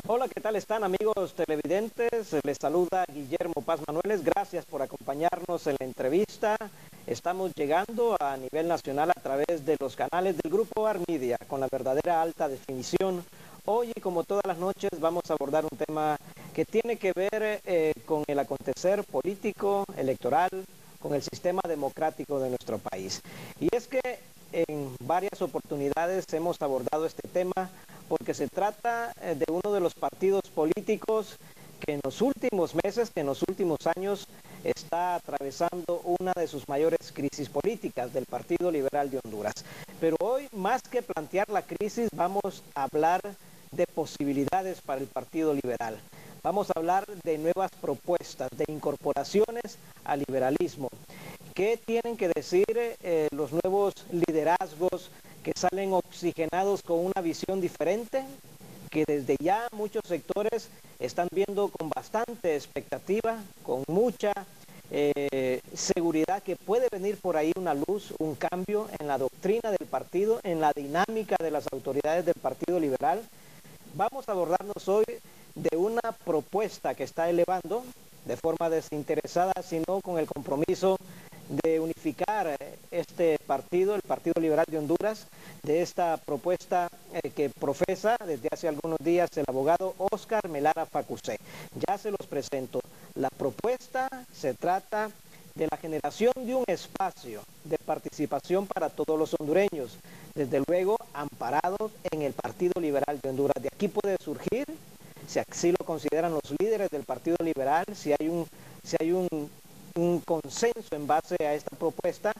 Hola, ¿qué tal están amigos televidentes? Les saluda Guillermo Paz Manueles. Gracias por acompañarnos en la entrevista. Estamos llegando a nivel nacional a través de los canales del Grupo Armedia con la verdadera alta definición. Hoy, como todas las noches, vamos a abordar un tema que tiene que ver con el acontecer político, electoral, con el sistema democrático de nuestro país. Y es que en varias oportunidades hemos abordado este tema porque se trata de uno de los partidos políticos que en los últimos meses, que en los últimos años está atravesando una de sus mayores crisis políticas del Partido Liberal de Honduras. Pero hoy, más que plantear la crisis, vamos a hablar de posibilidades para el Partido Liberal. Vamos a hablar de nuevas propuestas, de incorporaciones al liberalismo. ¿Qué tienen que decir los nuevos liderazgos que salen oxigenados con una visión diferente? Que desde ya muchos sectores están viendo con bastante expectativa, con mucha seguridad que puede venir por ahí una luz, un cambio en la doctrina del partido, en la dinámica de las autoridades del Partido Liberal. Vamos a abordarnos hoy de una propuesta que está elevando de forma desinteresada, sino con el compromiso de unificar este partido, el Partido Liberal de Honduras, de esta propuesta que profesa desde hace algunos días el abogado Óscar Melara Facusé. Ya se los presento. La propuesta se trata de la generación de un espacio de participación para todos los hondureños, desde luego amparados en el Partido Liberal de Honduras. De aquí puede surgir, si así lo consideran los líderes del Partido Liberal, si hay un consenso en base a esta propuesta,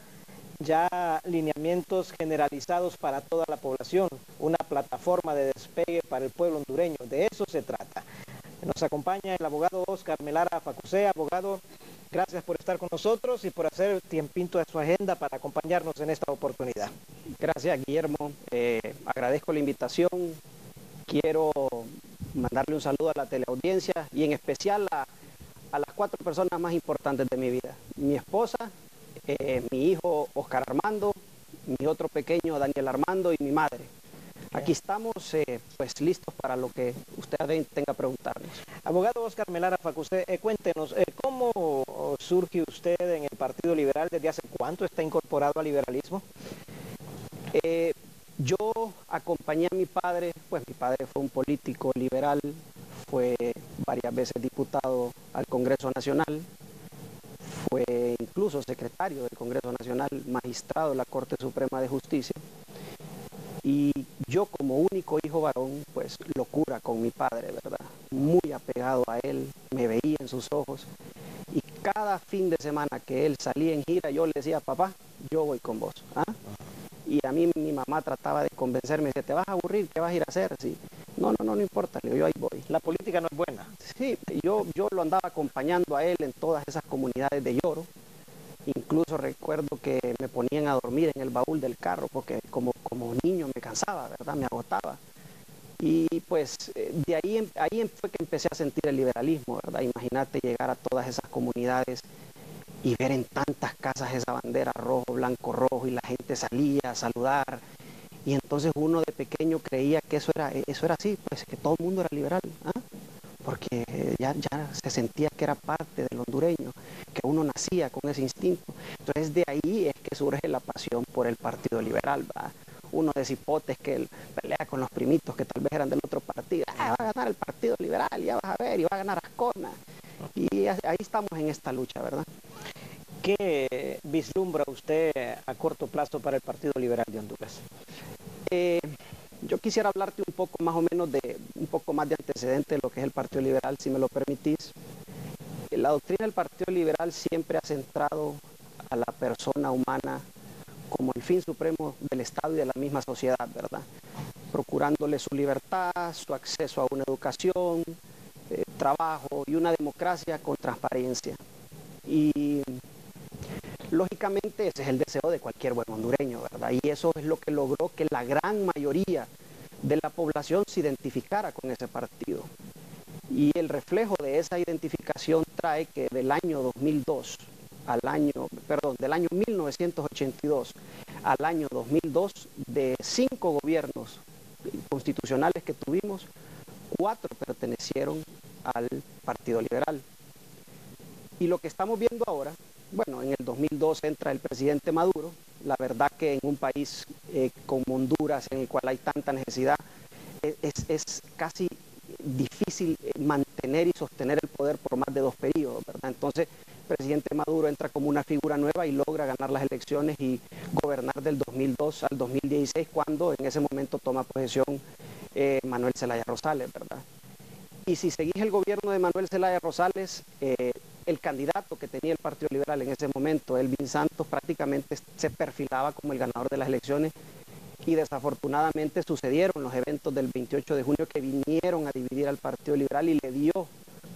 ya lineamientos generalizados para toda la población, una plataforma de despegue para el pueblo hondureño. De eso se trata. Nos acompaña el abogado Óscar Melara Facusé. Abogado, gracias por estar con nosotros y por hacer tiempito de su agenda para acompañarnos en esta oportunidad. Gracias, Guillermo. Agradezco la invitación. Quiero mandarle un saludo a la teleaudiencia y en especial a las 4 personas más importantes de mi vida. Mi esposa, mi hijo Óscar Armando, mi otro pequeño Daniel Armando y mi madre. Aquí estamos pues listos para lo que usted tenga que preguntarnos. Abogado Óscar Melara Facusé, cuéntenos, ¿cómo surge usted en el Partido Liberal? ¿Desde hace cuánto está incorporado al liberalismo? Yo acompañé a mi padre, pues mi padre fue un político liberal, fue varias veces diputado al Congreso Nacional, fue incluso secretario del Congreso Nacional, magistrado de la Corte Suprema de Justicia. Y yo como único hijo varón, pues locura con mi padre, ¿verdad? Muy apegado a él, me veía en sus ojos. Y cada fin de semana que él salía en gira, yo le decía, papá, yo voy con vos. ¿Ah? Y a mí mi mamá trataba de convencerme, decía, te vas a aburrir, ¿qué vas a ir a hacer? Sí. No importa, le digo, yo ahí voy. La política no es buena. Sí, yo lo andaba acompañando a él en todas esas comunidades de lloro. Incluso recuerdo que me ponían a dormir en el baúl del carro porque como niño me cansaba, ¿verdad? Me agotaba. Y pues de ahí fue que empecé a sentir el liberalismo, ¿verdad? Imagínate llegar a todas esas comunidades y ver en tantas casas esa bandera rojo, blanco, rojo y la gente salía a saludar. Y entonces uno de pequeño creía que eso era así, pues que todo el mundo era liberal, ¿ah? Porque ya se sentía que era parte del hondureño, que uno nacía con ese instinto. Entonces de ahí es que surge la pasión por el Partido Liberal, ¿va? Uno de cipotes que él pelea con los primitos que tal vez eran del otro partido, va a ganar el Partido Liberal, ya vas a ver, y va a ganar Ascona. Y ahí estamos en esta lucha, ¿verdad? ¿Qué vislumbra usted a corto plazo para el Partido Liberal de Honduras? Yo quisiera hablarte un poco más o menos un poco más de antecedente de lo que es el Partido Liberal, si me lo permitís. La doctrina del Partido Liberal siempre ha centrado a la persona humana como el fin supremo del Estado y de la misma sociedad, ¿verdad? Procurándole su libertad, su acceso a una educación, trabajo y una democracia con transparencia. Y lógicamente ese es el deseo de cualquier buen hondureño, ¿verdad? Y eso es lo que logró que la gran mayoría de la población se identificara con ese partido. Y el reflejo de esa identificación trae que del año 1982 al año 2002, de 5 gobiernos constitucionales que tuvimos, 4 pertenecieron al Partido Liberal. Y lo que estamos viendo ahora, bueno, en el 2002 entra el presidente Maduro. La verdad que en un país como Honduras, en el cual hay tanta necesidad, es casi difícil mantener y sostener el poder por más de 2 periodos, ¿verdad? Entonces, el presidente Maduro entra como una figura nueva y logra ganar las elecciones y gobernar del 2002 al 2016, cuando en ese momento toma posesión Manuel Zelaya Rosales, ¿verdad? Y si seguís el gobierno de Manuel Zelaya Rosales, el candidato que tenía el Partido Liberal en ese momento, Elvin Santos, prácticamente se perfilaba como el ganador de las elecciones, y desafortunadamente sucedieron los eventos del 28 de junio que vinieron a dividir al Partido Liberal y le dio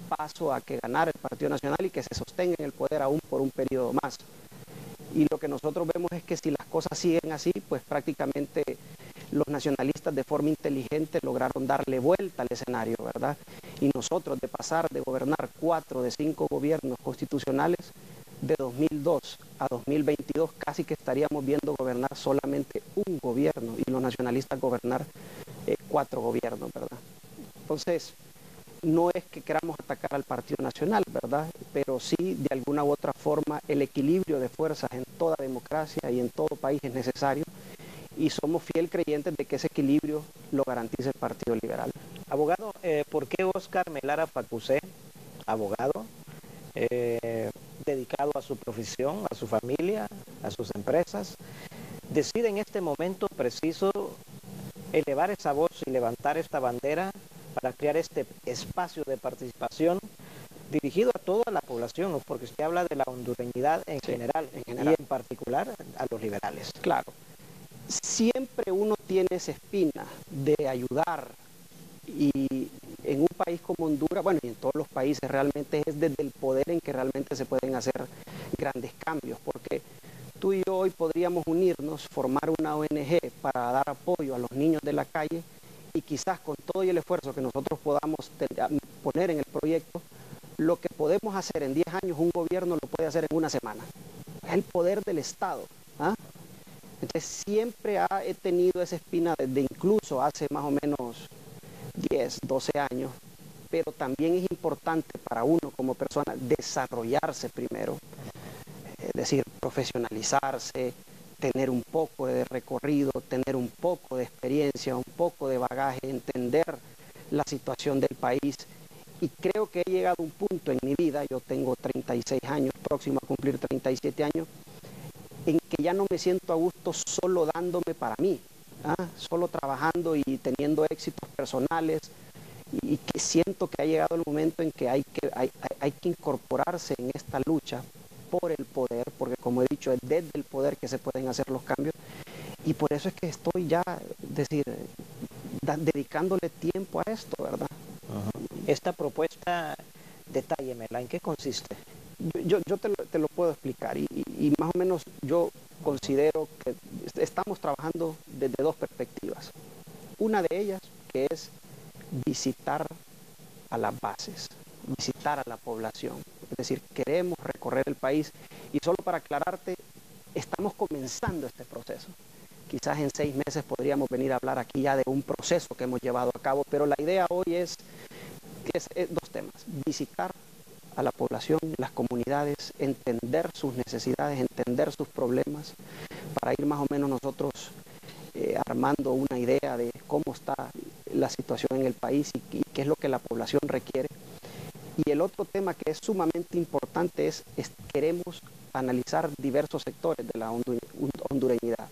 paso a que ganara el Partido Nacional y que se sostenga en el poder aún por un periodo más. Y lo que nosotros vemos es que si las cosas siguen así, pues prácticamente los nacionalistas de forma inteligente lograron darle vuelta al escenario, ¿verdad? Y nosotros, de pasar de gobernar 4 de 5 gobiernos constitucionales, de 2002 a 2022 casi que estaríamos viendo gobernar solamente un gobierno y los nacionalistas gobernar 4 gobiernos, ¿verdad? Entonces, no es que queramos atacar al Partido Nacional, ¿verdad? Pero sí, de alguna u otra forma, el equilibrio de fuerzas en toda democracia y en todo país es necesario, y somos fiel creyentes de que ese equilibrio lo garantiza el Partido Liberal. Abogado, ¿por qué Óscar Melara Facusé, abogado, dedicado a su profesión, a su familia, a sus empresas, decide en este momento preciso elevar esa voz y levantar esta bandera para crear este espacio de participación dirigido a toda la población, ¿no? Porque usted habla de la hondureñidad en general y en particular a los liberales? Claro, siempre uno tiene esa espina de ayudar, y en un país como Honduras, bueno, y en todos los países, realmente es desde el poder en que realmente se pueden hacer grandes cambios, porque tú y yo hoy podríamos unirnos, formar una ONG para dar apoyo a los niños de la calle, y quizás con todo el esfuerzo que nosotros podamos poner en el proyecto, lo que podemos hacer en 10 años, un gobierno lo puede hacer en una semana. Es el poder del Estado, ¿ah? Entonces siempre he tenido esa espina desde incluso hace más o menos 10, 12 años, pero también es importante para uno como persona desarrollarse primero, es decir, profesionalizarse, tener un poco de recorrido, tener un poco de experiencia, un poco de bagaje, entender la situación del país. Y creo que he llegado a un punto en mi vida, yo tengo 36 años, próximo a cumplir 37 años, en que ya no me siento a gusto solo dándome para mí, solo trabajando y teniendo éxitos personales, y que siento que ha llegado el momento en que hay que incorporarse en esta lucha por el poder, porque como he dicho, es desde el poder que se pueden hacer los cambios, y por eso es que estoy ya, dedicándole tiempo a esto, ¿verdad? Esta propuesta, detállemela, ¿en qué consiste? Yo te lo puedo explicar, y más o menos yo considero que estamos trabajando desde 2 perspectivas. Una de ellas que es visitar a las bases, visitar a la población. Es decir, queremos recorrer el país, y solo para aclararte, estamos comenzando este proceso. Quizás en 6 meses podríamos venir a hablar aquí ya de un proceso que hemos llevado a cabo, pero la idea hoy es 2 temas: visitar a la población, las comunidades, entender sus necesidades, entender sus problemas, para ir más o menos nosotros armando una idea de cómo está la situación en el país y qué es lo que la población requiere. Y el otro tema que es sumamente importante es queremos analizar diversos sectores de la hondureñidad.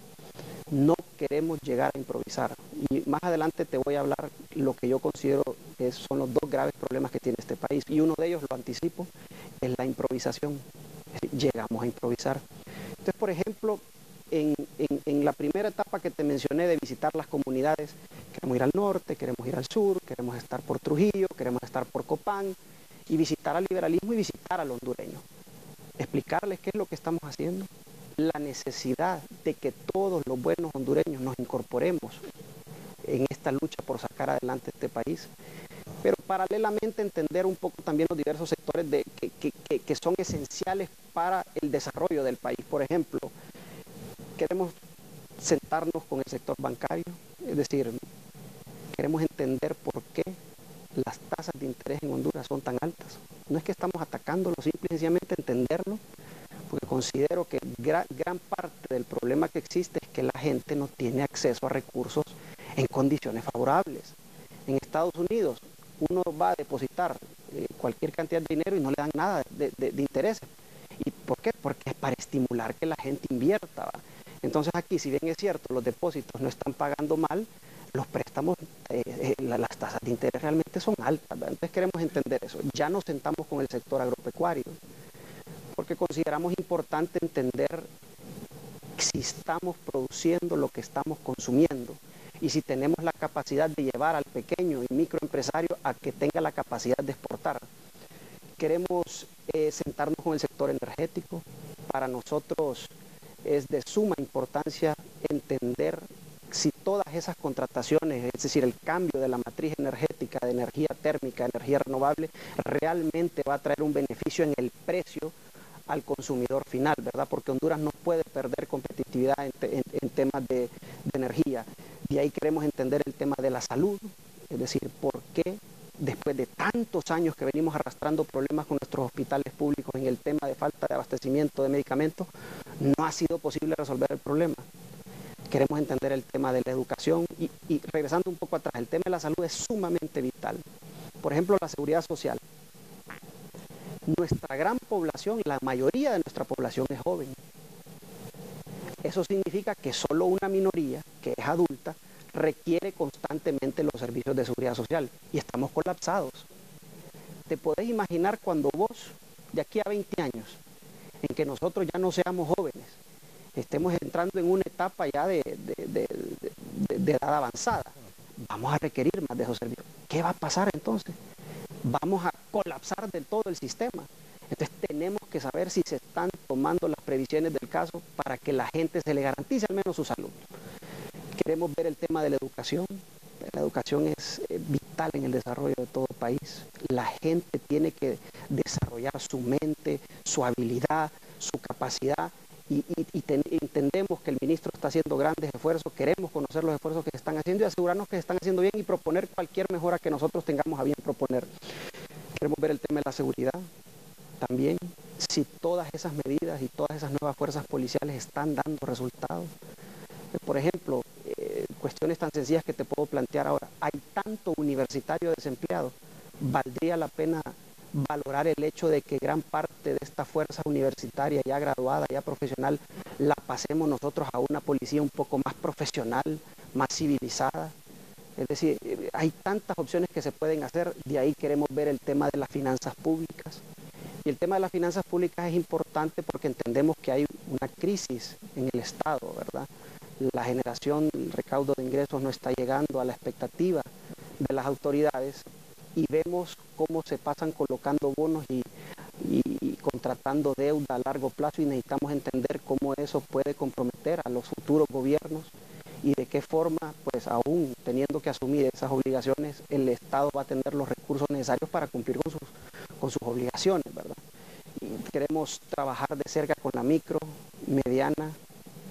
No queremos llegar a improvisar. Y más adelante te voy a hablar lo que yo considero que son los 2 graves problemas que tiene este país. Y uno de ellos, lo anticipo, es la improvisación. Llegamos a improvisar. Entonces, por ejemplo, en la primera etapa que te mencioné de visitar las comunidades, queremos ir al norte, queremos ir al sur, queremos estar por Trujillo, queremos estar por Copán, y visitar al liberalismo y visitar al hondureño. Explicarles qué es lo que estamos haciendo, la necesidad de que todos los buenos hondureños nos incorporemos en esta lucha por sacar adelante este país, pero paralelamente entender un poco también los diversos sectores que son esenciales para el desarrollo del país. Por ejemplo, queremos sentarnos con el sector bancario, es decir, queremos entender por qué gran parte del problema que existe es que la gente no tiene acceso a recursos en condiciones favorables. En Estados Unidos uno va a depositar cualquier cantidad de dinero y no le dan nada de interés. ¿Y por qué? Porque es para estimular que la gente invierta, ¿va? Entonces aquí, si bien es cierto, los depósitos no están pagando mal, los préstamos, las tasas de interés realmente son altas, ¿verdad? Entonces queremos entender eso. Ya nos sentamos con el sector agropecuario, porque consideramos importante entender si estamos produciendo lo que estamos consumiendo y si tenemos la capacidad de llevar al pequeño y microempresario a que tenga la capacidad de exportar. Queremos sentarnos con el sector energético. Para nosotros es de suma importancia entender si todas esas contrataciones, es decir, el cambio de la matriz energética, de energía térmica, energía renovable, realmente va a traer un beneficio en el precio al consumidor final, ¿verdad? Porque Honduras no puede perder competitividad en temas de energía. De ahí queremos entender el tema de la salud, es decir, por qué después de tantos años que venimos arrastrando problemas con nuestros hospitales públicos en el tema de falta de abastecimiento de medicamentos, no ha sido posible resolver el problema. Queremos entender el tema de la educación y regresando un poco atrás, el tema de la salud es sumamente vital. Por ejemplo, la seguridad social. Nuestra gran población, la mayoría de nuestra población es joven. Eso significa que solo una minoría, que es adulta, requiere constantemente los servicios de seguridad social y estamos colapsados. ¿Te podés imaginar cuando vos, de aquí a 20 años, en que nosotros ya no seamos jóvenes, estemos entrando en una etapa ya de edad avanzada? Vamos a requerir más de esos servicios. ¿Qué va a pasar entonces? Vamos a colapsar del todo el sistema. Entonces tenemos que saber si se están tomando las previsiones del caso para que la gente se le garantice al menos su salud. Queremos ver el tema de la educación. La educación es vital en el desarrollo de todo país. La gente tiene que desarrollar su mente, su habilidad, su capacidad y entendemos que el ministro está haciendo grandes esfuerzos. Queremos conocer los esfuerzos que se están haciendo y asegurarnos que se están haciendo bien y proponer cualquier mejora que nosotros tengamos a bien proponer. Queremos ver el tema de la seguridad también, si todas esas medidas y todas esas nuevas fuerzas policiales están dando resultados. Por ejemplo, cuestiones tan sencillas que te puedo plantear ahora. Hay tanto universitario desempleado. Valdría la pena valorar el hecho de que gran parte de esta fuerza universitaria ya graduada, ya profesional, la pasemos nosotros a una policía un poco más profesional, más civilizada. Es decir, hay tantas opciones que se pueden hacer. De ahí queremos ver el tema de las finanzas públicas. Y el tema de las finanzas públicas es importante porque entendemos que hay una crisis en el Estado, ¿verdad? La generación, el recaudo de ingresos no está llegando a la expectativa de las autoridades y vemos cómo se pasan colocando bonos y contratando deuda a largo plazo y necesitamos entender cómo eso puede comprometer a los futuros gobiernos y de qué forma, pues aún teniendo que asumir esas obligaciones, el Estado va a tener los recursos necesarios para cumplir con sus obligaciones, ¿verdad? Y queremos trabajar de cerca con la micro, mediana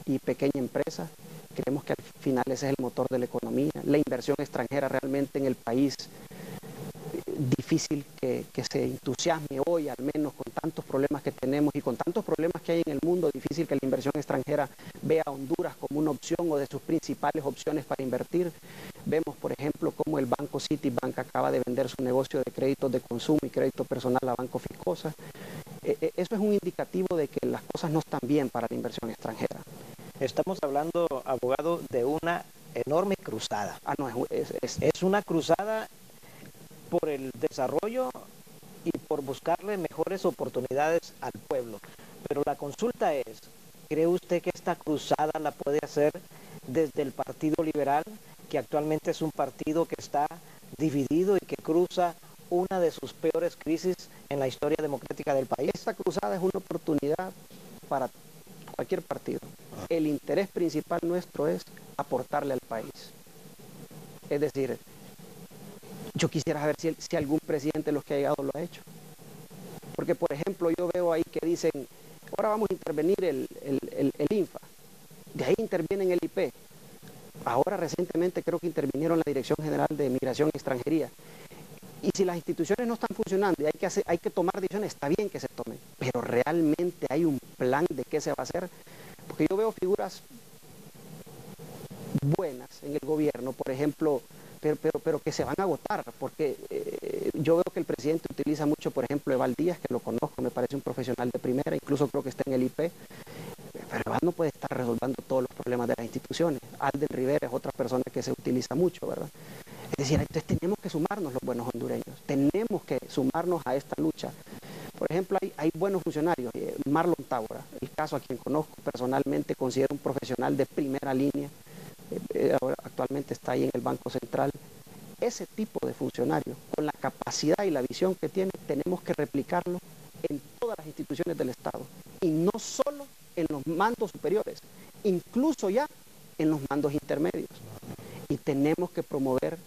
y pequeña empresa. Creemos que al final ese es el motor de la economía. La inversión extranjera realmente en el país, difícil que se entusiasme hoy, al menos con tantos problemas que tenemos y con tantos problemas que hay en el mundo, difícil que la inversión extranjera vea a Honduras como una opción o de sus principales opciones para invertir. Vemos, por ejemplo, cómo el banco Citibank acaba de vender su negocio de créditos de consumo y crédito personal a Banco Ficosa. Eso es un indicativo de que las cosas no están bien para la inversión extranjera. Estamos hablando, abogado, de una enorme cruzada. No, es una cruzada por el desarrollo y por buscarle mejores oportunidades al pueblo. Pero la consulta es, ¿cree usted que esta cruzada la puede hacer desde el Partido Liberal, que actualmente es un partido que está dividido y que cruza una de sus peores crisis en la historia democrática del país? Esta cruzada es una oportunidad para cualquier partido. El interés principal nuestro es aportarle al país. Es decir, yo quisiera saber si algún presidente de los que ha llegado lo ha hecho. Porque, por ejemplo, yo veo ahí que dicen, ahora vamos a intervenir el INFA. De ahí intervienen el IP. Ahora recientemente creo que intervinieron la Dirección General de Migración y Extranjería. Y si las instituciones no están funcionando y hay que tomar decisiones, está bien que se tomen. Pero realmente hay un plan de qué se va a hacer. porque yo veo figuras buenas en el gobierno, por ejemplo, pero que se van a agotar, porque yo veo que el presidente utiliza mucho, por ejemplo, Eval Díaz, que lo conozco, me parece un profesional de primera, incluso creo que está en el IP, pero Eval no puede estar resolviendo todos los problemas de las instituciones. Alden Rivera es otra persona que se utiliza mucho, ¿verdad? Es decir, entonces tenemos que sumarnos los buenos hondureños, tenemos que sumarnos a esta lucha. Por ejemplo, hay buenos funcionarios, Marlon Taura, el caso a quien conozco personalmente, considero un profesional de primera línea, actualmente está ahí en el Banco Central. Ese tipo de funcionario, con la capacidad y la visión que tiene, tenemos que replicarlo en todas las instituciones del Estado, y no solo en los mandos superiores, incluso ya en los mandos intermedios. Y tenemos que promover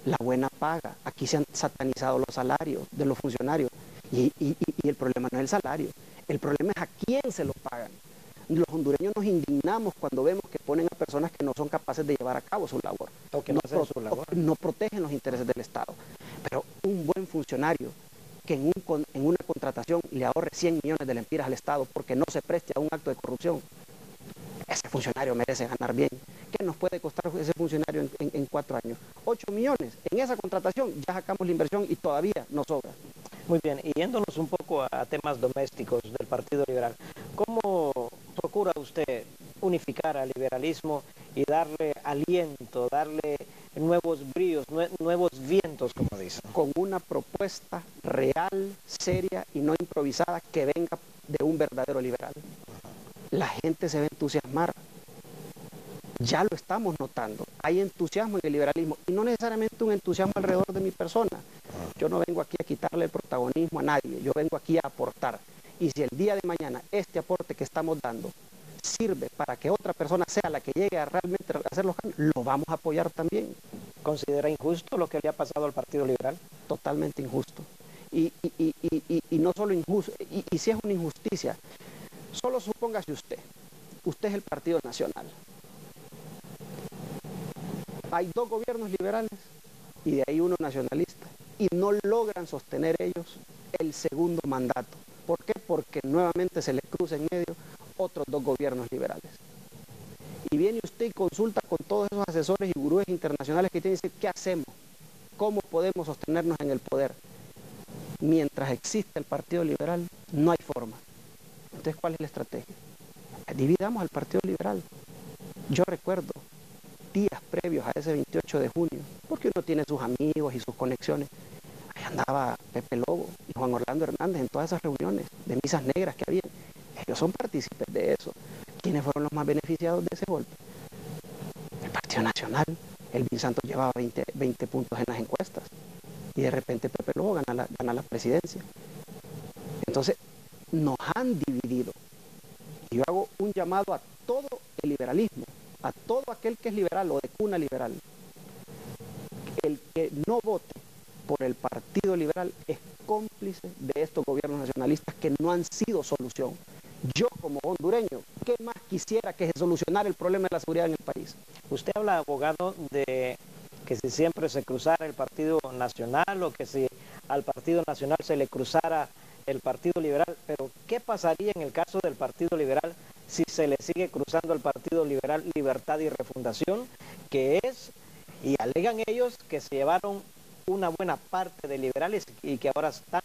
la buena paga. Aquí se han satanizado los salarios de los funcionarios, y el problema no es el salario, el problema es a quién se lo pagan. Los hondureños nos indignamos cuando vemos que ponen a personas que no son capaces de llevar a cabo su labor, o que no protegen los intereses del Estado. Pero un buen funcionario que en una contratación le ahorre 100 millones de lempiras al Estado porque no se preste a un acto de corrupción, ese funcionario merece ganar bien. ¿Qué nos puede costar ese funcionario en 4 años? 8 millones. En esa contratación ya sacamos la inversión y todavía nos sobra. Muy bien, y yéndonos un poco a temas domésticos del Partido Liberal, ¿cómo procura usted unificar al liberalismo y darle aliento, darle nuevos bríos, nuevos vientos, como dicen? Con una propuesta real, seria y no improvisada que venga de un verdadero liberal. La gente se va a entusiasmar. Ya lo estamos notando. Hay entusiasmo en el liberalismo y no necesariamente un entusiasmo alrededor de mi persona. Yo no vengo aquí a quitarle el protagonismo a nadie, yo vengo aquí a aportar. Y si el día de mañana este aporte que estamos dando sirve para que otra persona sea la que llegue a realmente hacer los cambios, lo vamos a apoyar también. ¿Considera injusto lo que le ha pasado al Partido Liberal? Totalmente injusto. Y no solo injusto, y si es una injusticia, solo supóngase usted es el Partido Nacional. Hay 2 gobiernos liberales y de ahí uno nacionalista, y no logran sostener ellos el segundo mandato. ¿Por qué? Porque nuevamente se les cruza en medio otros 2 gobiernos liberales. Y viene usted y consulta con todos esos asesores y gurúes internacionales que tienen que decir, ¿qué hacemos? ¿Cómo podemos sostenernos en el poder? Mientras existe el Partido Liberal, no hay forma. Entonces, ¿cuál es la estrategia? Dividamos al Partido Liberal. Yo recuerdo días previos a ese 28 de junio, porque uno tiene sus amigos y sus conexiones. Ahí andaba Pepe Lobo y Juan Orlando Hernández en todas esas reuniones de misas negras que había. Ellos son partícipes de eso. ¿Quiénes fueron los más beneficiados de ese golpe? El Partido Nacional. Elvin Santos llevaba 20 puntos en las encuestas y de repente Pepe Lobo gana la presidencia. Entonces, nos han dividido. Y yo hago un llamado a todo el liberalismo, a todo aquel que es liberal o de cuna liberal. El que no vote por el Partido Liberal es cómplice de estos gobiernos nacionalistas que no han sido solución. Yo como hondureño, ¿qué más quisiera que se solucionara el problema de la seguridad en el país? Usted habla, abogado, de que si siempre se cruzara el Partido Nacional o que si al Partido Nacional se le cruzara el Partido Liberal, pero ¿qué pasaría en el caso del Partido Liberal si se le sigue cruzando al Partido Liberal Libertad y Refundación, que es, y alegan ellos, que se llevaron una buena parte de liberales y que ahora están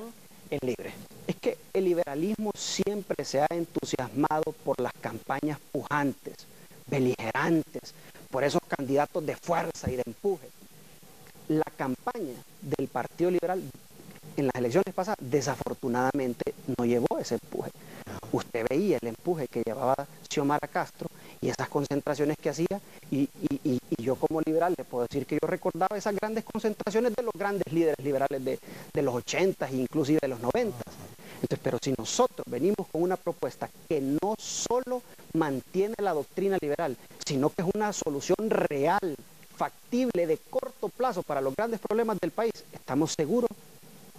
en libre? Es que el liberalismo siempre se ha entusiasmado por las campañas pujantes, beligerantes, por esos candidatos de fuerza y de empuje. La campaña del Partido Liberal en las elecciones pasadas desafortunadamente no llevó ese empuje. Usted veía el empuje que llevaba Xiomara Castro y esas concentraciones que hacía, y yo como liberal le puedo decir que yo recordaba esas grandes concentraciones de los grandes líderes liberales de los 80 e inclusive de los 90. Entonces, pero si nosotros venimos con una propuesta que no solo mantiene la doctrina liberal, sino que es una solución real, factible, de corto plazo para los grandes problemas del país, estamos seguros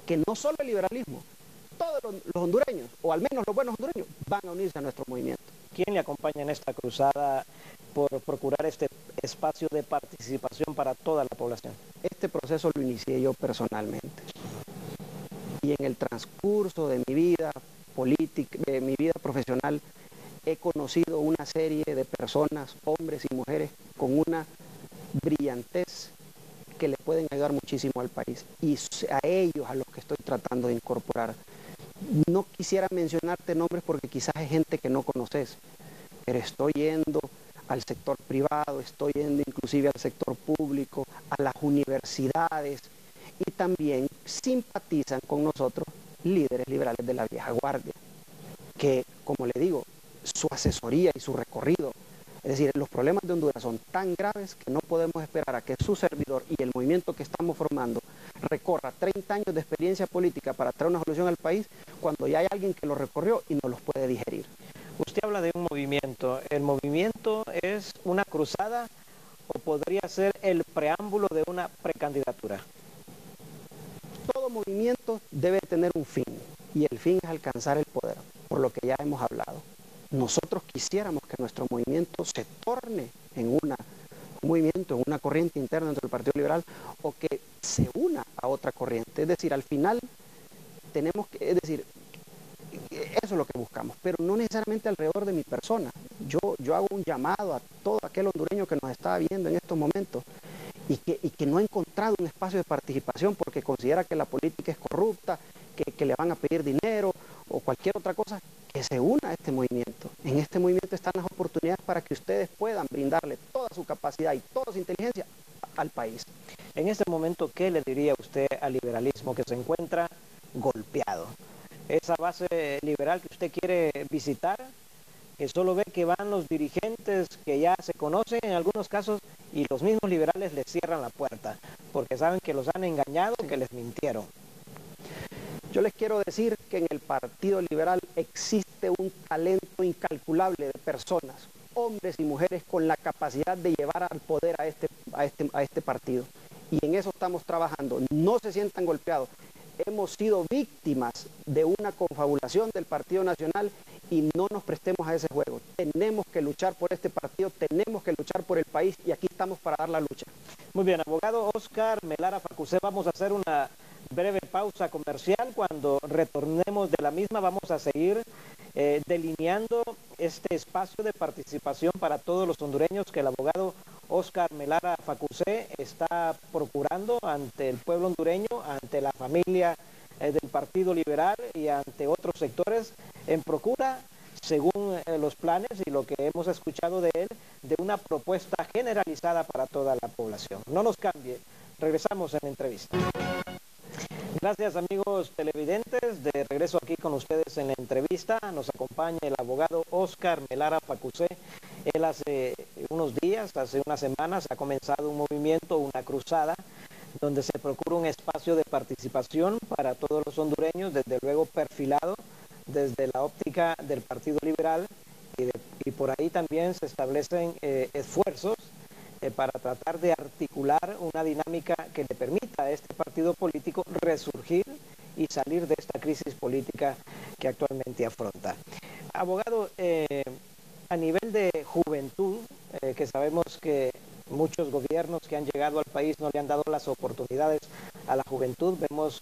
que no solo el liberalismo, todos los hondureños, o al menos los buenos hondureños, van a unirse a nuestro movimiento. ¿Quién le acompaña en esta cruzada por procurar este espacio de participación para toda la población? Este proceso lo inicié yo personalmente. Y en el transcurso de mi vida política, de mi vida profesional, he conocido una serie de personas, hombres y mujeres, con una brillantez que le pueden ayudar muchísimo al país, y a ellos a los que estoy tratando de incorporar. No quisiera mencionarte nombres porque quizás es gente que no conoces, pero estoy yendo al sector privado, estoy yendo inclusive al sector público, a las universidades, y también simpatizan con nosotros líderes liberales de la vieja guardia, que, como le digo, su asesoría y su recorrido, es decir, los problemas de Honduras son tan graves que no podemos esperar a que su servidor y el movimiento que estamos formando recorra 30 años de experiencia política para traer una solución al país, cuando ya hay alguien que lo recorrió y no los puede digerir. Usted habla de un movimiento. ¿El movimiento es una cruzada o podría ser el preámbulo de una precandidatura? Todo movimiento debe tener un fin, y el fin es alcanzar el poder, por lo que ya hemos hablado. Nosotros quisiéramos que nuestro movimiento se torne en un movimiento, en una corriente interna dentro del Partido Liberal, o que se una a otra corriente. Es decir, al final tenemos que, es decir, eso es lo que buscamos, pero no necesariamente alrededor de mi persona. Yo hago un llamado a todo aquel hondureño que nos está viendo en estos momentos y que no ha encontrado un espacio de participación porque considera que la política es corrupta, que le van a pedir dinero o cualquier otra cosa, que se una a este movimiento. En este movimiento están las oportunidades para que ustedes puedan brindarle toda su capacidad y toda su inteligencia al país. En este momento, ¿qué le diría usted al liberalismo que se encuentra golpeado? Esa base liberal que usted quiere visitar, que solo ve que van los dirigentes que ya se conocen en algunos casos y los mismos liberales les cierran la puerta porque saben que los han engañado, que les mintieron. Yo les quiero decir que en el Partido Liberal existe un talento incalculable de personas, hombres y mujeres con la capacidad de llevar al poder a este partido. Y en eso estamos trabajando. No se sientan golpeados. Hemos sido víctimas de una confabulación del Partido Nacional y no nos prestemos a ese juego. Tenemos que luchar por este partido, tenemos que luchar por el país y aquí estamos para dar la lucha. Muy bien, abogado Oscar Melara Facusé, vamos a hacer una breve pausa comercial. Cuando retornemos de la misma vamos a seguir delineando este espacio de participación para todos los hondureños que el abogado Oscar Melara Facusé está procurando ante el pueblo hondureño, ante la familia del Partido Liberal y ante otros sectores, en procura, según los planes y lo que hemos escuchado de él, de una propuesta generalizada para toda la población. No nos cambie, regresamos en la entrevista. Gracias, amigos televidentes, de regreso aquí con ustedes en la entrevista. Nos acompaña el abogado Oscar Melara Facusé. Él hace unos días, hace unas semanas, ha comenzado un movimiento, una cruzada, donde se procura un espacio de participación para todos los hondureños, desde luego perfilado desde la óptica del Partido Liberal, y por ahí también se establecen esfuerzos para tratar de articular una dinámica que le permita a este partido político resurgir y salir de esta crisis política que actualmente afronta. Abogado, a nivel de juventud, que sabemos que muchos gobiernos que han llegado al país no le han dado las oportunidades a la juventud, vemos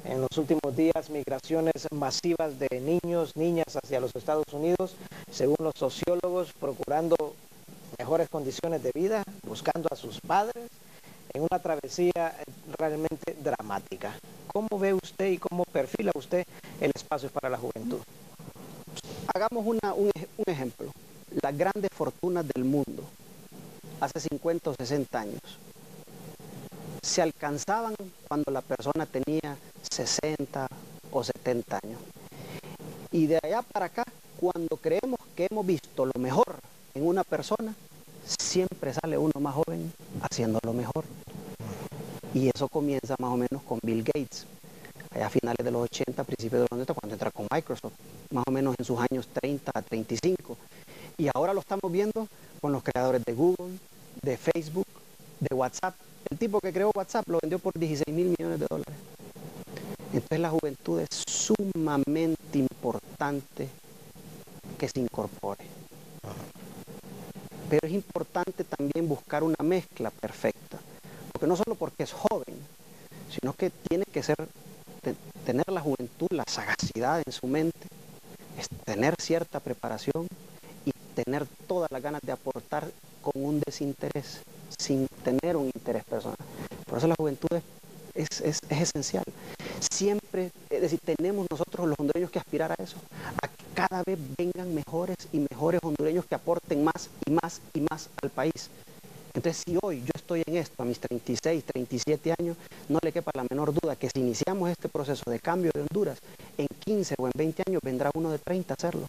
en los últimos días migraciones masivas de niños, niñas hacia los Estados Unidos, según los sociólogos, procurando mejores condiciones de vida, buscando a sus padres, en una travesía realmente dramática. ¿Cómo ve usted y cómo perfila usted el espacio para la juventud? Hagamos un ejemplo. Las grandes fortunas del mundo, hace 50 o 60 años, se alcanzaban cuando la persona tenía 60 o 70 años. Y de allá para acá, cuando creemos que hemos visto lo mejor en una persona, siempre sale uno más joven haciendo lo mejor. Y eso comienza más o menos con Bill Gates, allá a finales de los 80, principios de los 90, cuando entra con Microsoft, más o menos en sus años 30 a 35. Y ahora lo estamos viendo con los creadores de Google, de Facebook, de WhatsApp. El tipo que creó WhatsApp lo vendió por 16.000 millones de dólares. Entonces la juventud es sumamente importante que se incorpore. Pero es importante también buscar una mezcla perfecta, porque no solo porque es joven, sino que tiene que tener la juventud, la sagacidad en su mente, es tener cierta preparación, tener todas las ganas de aportar con un desinterés, sin tener un interés personal. Por eso la juventud es esencial. Siempre, es decir, tenemos nosotros los hondureños que aspirar a eso, a que cada vez vengan mejores y mejores hondureños que aporten más y más y más al país. Entonces, si hoy yo estoy en esto, a mis 36, 37 años, no le quepa la menor duda que si iniciamos este proceso de cambio de Honduras, en 15 o en 20 años vendrá uno de 30 a hacerlo.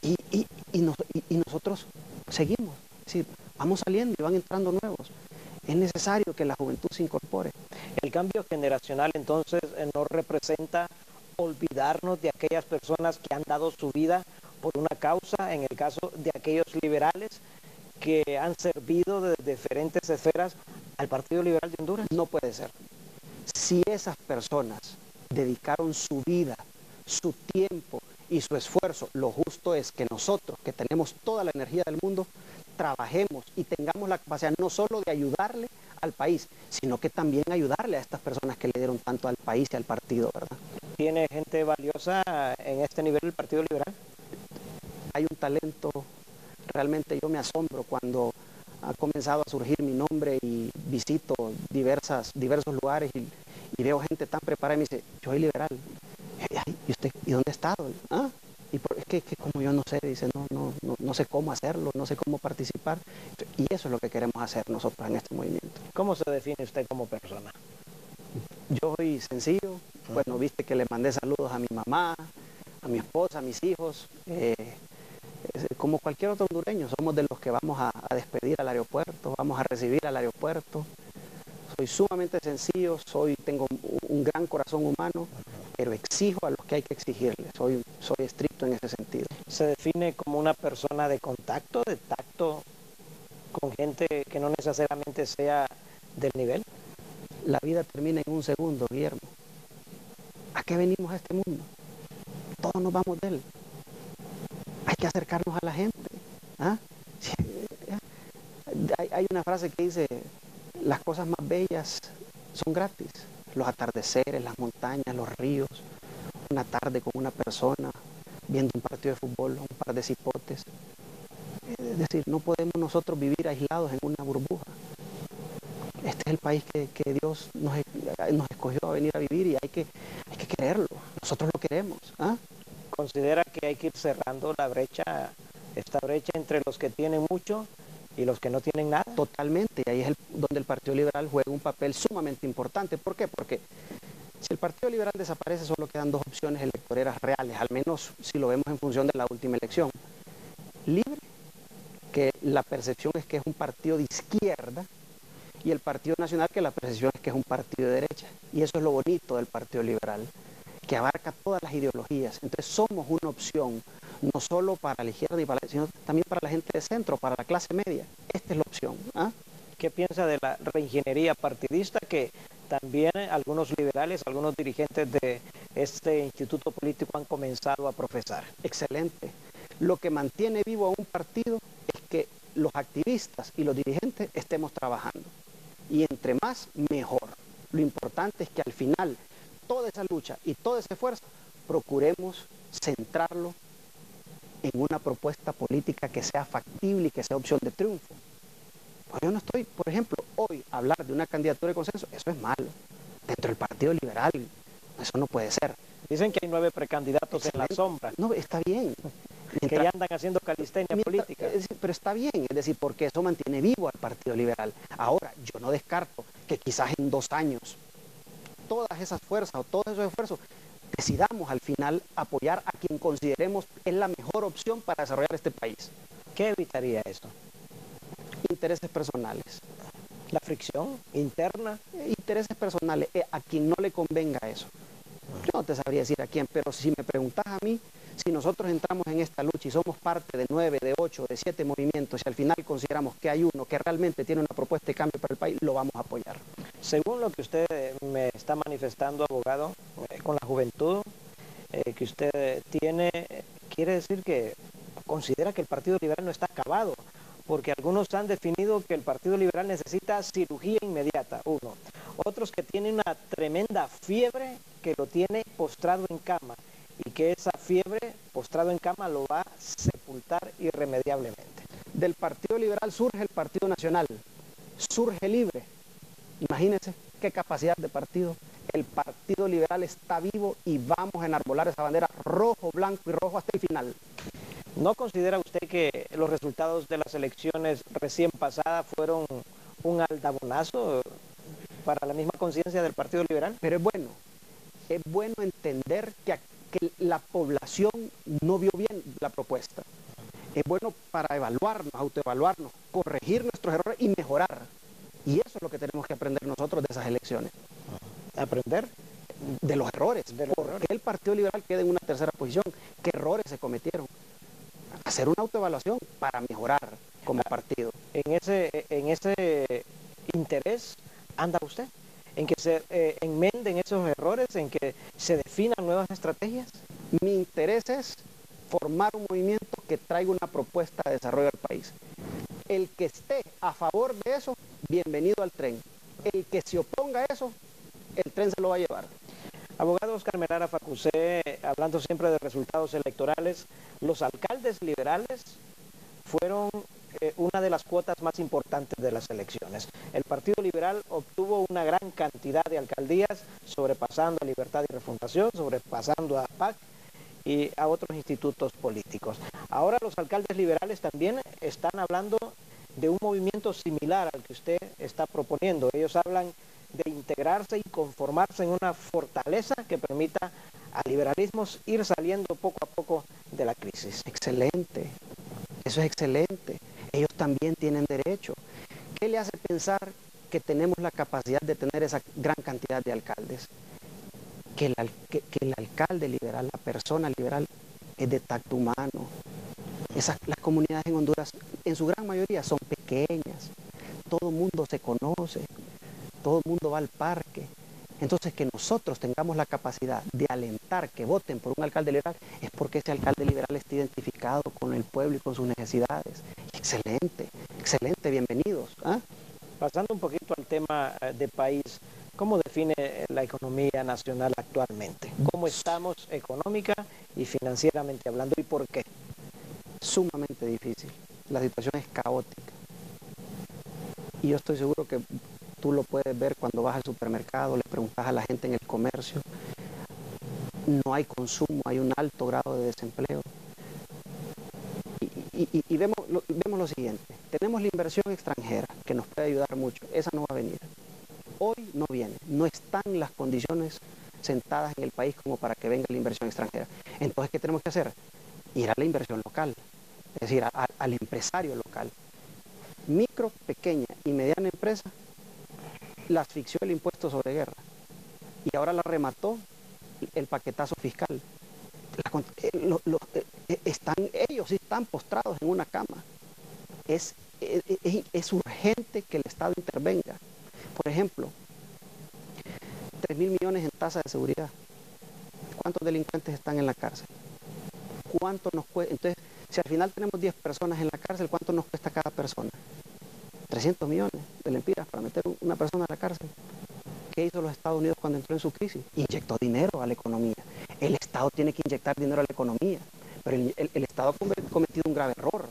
Y nosotros seguimos, es decir, vamos saliendo y van entrando nuevos. Es necesario que la juventud se incorpore. El cambio generacional entonces no representa olvidarnos de aquellas personas que han dado su vida por una causa, en el caso de aquellos liberales que han servido de diferentes esferas al Partido Liberal de Honduras. No puede ser. Si esas personas dedicaron su vida, su tiempo y su esfuerzo, lo justo es que nosotros, que tenemos toda la energía del mundo, trabajemos y tengamos la capacidad no solo de ayudarle al país, sino que también ayudarle a estas personas que le dieron tanto al país y al partido, ¿verdad? ¿Tiene gente valiosa en este nivel el Partido Liberal? Hay un talento, realmente yo me asombro cuando ha comenzado a surgir mi nombre y visito diversos lugares y veo gente tan preparada y me dice, yo soy liberal. ¿Y usted? ¿Y dónde ha estado? ¿Ah? Es que como yo no sé, dice, no sé cómo hacerlo, no sé cómo participar. Y eso es lo que queremos hacer nosotros en este movimiento. ¿Cómo se define usted como persona? Yo soy sencillo, bueno, viste que le mandé saludos a mi mamá, a mi esposa, a mis hijos, como cualquier otro hondureño, somos de los que vamos a despedir al aeropuerto, vamos a recibir al aeropuerto. Soy sumamente sencillo, tengo un gran corazón humano, pero exijo a los que hay que exigirles, soy estricto en ese sentido. ¿Se define como una persona de contacto, de tacto, con gente que no necesariamente sea del nivel? La vida termina en un segundo, Guillermo. ¿A qué venimos a este mundo? Todos nos vamos de él. Hay que acercarnos a la gente. ¿Ah? Hay una frase que dice, las cosas más bellas son gratis. Los atardeceres, las montañas, los ríos, una tarde con una persona, viendo un partido de fútbol, un par de cipotes. Es decir, no podemos nosotros vivir aislados en una burbuja. Este es el país que Dios nos escogió a venir a vivir y hay que quererlo. Nosotros lo queremos. ¿Ah? ¿Considera que hay que ir cerrando esta brecha entre los que tienen mucho y los que no tienen nada? Totalmente, y ahí es donde el Partido Liberal juega un papel sumamente importante. ¿Por qué? Porque si el Partido Liberal desaparece, solo quedan dos opciones electoreras reales, al menos si lo vemos en función de la última elección. Libre, que la percepción es que es un partido de izquierda, y el Partido Nacional, que la percepción es que es un partido de derecha. Y eso es lo bonito del Partido Liberal, que abarca todas las ideologías. Entonces somos una opción, no solo para la izquierda, sino también para la gente de centro, para la clase media. Esta es la opción. ¿Ah? ¿Qué piensa de la reingeniería partidista que también algunos liberales, algunos dirigentes de este instituto político han comenzado a profesar? Excelente. Lo que mantiene vivo a un partido es que los activistas y los dirigentes estemos trabajando. Y entre más, mejor. Lo importante es que al final toda esa lucha y todo ese esfuerzo procuremos centrarlo en una propuesta política que sea factible y que sea opción de triunfo. Pues yo no estoy, por ejemplo, hoy hablar de una candidatura de consenso, eso es malo. Dentro del Partido Liberal, eso no puede ser. Dicen que hay 9 precandidatos en la sombra. No, está bien. Que ya andan haciendo calistenia política. Pero está bien, es decir, porque eso mantiene vivo al Partido Liberal. Ahora, yo no descarto que quizás en 2 años todas esas fuerzas o todos esos esfuerzos decidamos al final apoyar a quien consideremos es la mejor opción para desarrollar este país. ¿Qué evitaría esto? Intereses personales. ¿La fricción interna? Intereses personales, a quien no le convenga eso. Yo no te sabría decir a quién, pero si me preguntas a mí, si nosotros entramos en esta lucha y somos parte de 9, de 8, de 7 movimientos y al final consideramos que hay uno que realmente tiene una propuesta de cambio para el país, lo vamos a apoyar. Según lo que usted me está manifestando, abogado, con la juventud que usted tiene, quiere decir que considera que el Partido Liberal no está acabado, porque algunos han definido que el Partido Liberal necesita cirugía inmediata, uno. Otros que tienen una tremenda fiebre que lo tiene postrado en cama. y que esa fiebre, postrado en cama, lo va a sepultar irremediablemente. Del Partido Liberal surge el Partido Nacional, surge libre. Imagínense qué capacidad de partido. El Partido Liberal está vivo y vamos a enarbolar esa bandera rojo, blanco y rojo hasta el final. ¿No considera usted que los resultados de las elecciones recién pasadas fueron un aldabonazo para la misma conciencia del Partido Liberal? Pero es bueno entender que la población no vio bien la propuesta. Es bueno para evaluarnos, autoevaluarnos, corregir nuestros errores y mejorar. Y eso es lo que tenemos que aprender nosotros de esas elecciones. ¿Aprender? De los errores. ¿Por qué el Partido Liberal queda en una tercera posición? ¿Qué errores se cometieron? Hacer una autoevaluación para mejorar como partido. En ese interés anda usted, en que se enmenden esos errores, en que se definan nuevas estrategias. Mi interés es formar un movimiento que traiga una propuesta de desarrollo al país. El que esté a favor de eso, bienvenido al tren. El que se oponga a eso, el tren se lo va a llevar. Abogado Oscar Melara Facusé, hablando siempre de resultados electorales, los alcaldes liberales fueron una de las cuotas más importantes de las elecciones. El Partido Liberal obtuvo una gran cantidad de alcaldías, sobrepasando a Libertad y Refundación, sobrepasando a PAC y a otros institutos políticos. Ahora los alcaldes liberales también están hablando de un movimiento similar al que usted está proponiendo. Ellos hablan de integrarse y conformarse en una fortaleza que permita a liberalismos ir saliendo poco a poco de la crisis. Excelente, eso es excelente. Ellos también tienen derecho. ¿Qué le hace pensar que tenemos la capacidad de tener esa gran cantidad de alcaldes? Que el alcalde liberal, la persona liberal, es de tacto humano. Las comunidades en Honduras, en su gran mayoría, son pequeñas. Todo el mundo se conoce, todo el mundo va al parque. Entonces, que nosotros tengamos la capacidad de alentar que voten por un alcalde liberal es porque ese alcalde liberal está identificado con el pueblo y con sus necesidades. Excelente, excelente, bienvenidos. ¿Ah? Pasando un poquito al tema de país, ¿cómo define la economía nacional actualmente? ¿Cómo estamos económica y financieramente hablando y por qué? Sumamente difícil. La situación es caótica. Y yo estoy seguro que tú lo puedes ver cuando vas al supermercado, le preguntas a la gente en el comercio. No hay consumo, hay un alto grado de desempleo. Y vemos lo siguiente. Tenemos la inversión extranjera, que nos puede ayudar mucho. Esa no va a venir. Hoy no viene. No están las condiciones sentadas en el país como para que venga la inversión extranjera. Entonces, ¿qué tenemos que hacer? Ir a la inversión local, es decir, al empresario local. Micro, pequeña y mediana empresa la asfixió el impuesto sobre guerra y ahora la remató el paquetazo fiscal. Ellos están postrados en una cama. Es urgente que el Estado intervenga. Por ejemplo, 3.000 millones en tasa de seguridad. ¿Cuántos delincuentes están en la cárcel? ¿Cuánto nos cuesta? Entonces, si al final tenemos 10 personas en la cárcel, ¿cuánto nos cuesta cada persona? 300 millones de lempiras para meter una persona a la cárcel. ¿Qué hizo los Estados Unidos cuando entró en su crisis? Inyectó dinero a la economía. El Estado tiene que inyectar dinero a la economía, pero el Estado ha cometido un grave error.